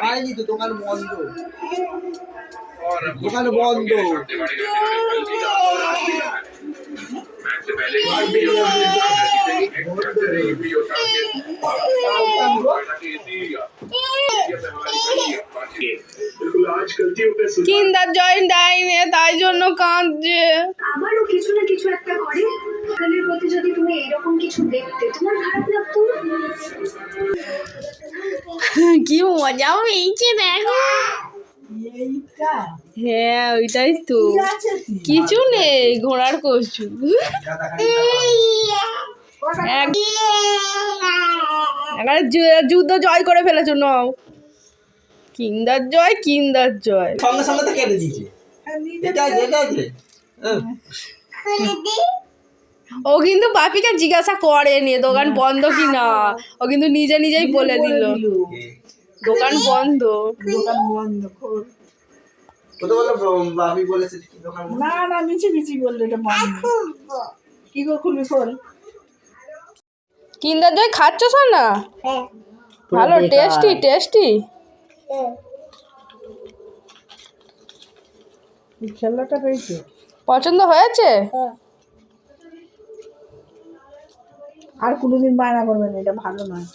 আইনি তো, দোকান বন্ধ, দোকান বন্ধ। কিন্দার জয়েন ডাইনে, তাই জন্য কাঁদছে। আমারও কিছু না কিছু একটা করে কালের প্রতি যদি তুমি এরকম কিছু দেখতে তোমার খারাপ লাগতো না? কি মজা হয়েছে দেখো। এইটা হ্যাঁ ওইটাই তো, কি আছে কি? কিছু নেই, ঘোড়ার কচু। এবারে যুদ্ধ জয় করে ফেলেছো, নাও কিন্দার জয়, কিন্দার জয়। সঙ্গে সঙ্গে তো কেটে দিয়েছে। এটা আছে, এটা আছে। ও কিন্তু বাপিকে জিজ্ঞাসা করেনি দোকান বন্ধ কি না, ও কিন্তু নিজে নিজেই বলে দিল দোকান বন্ধ। দোকান বন্ধ খোল। ও তো বললো আমি বলেছি কি দোকান বন্ধ। না না, মিছি মিছি বললো এটা বন্ধ। কি করে খুলবি, খোল। কিন্দার জয় খাচ্ছ না? ভালো, টেস্টি টেস্টি। এই খেলাটা হয়েছে। পছন্দ হয়েছে? আর কোনোদিন বায়না করবে না, এটা ভালো নয়।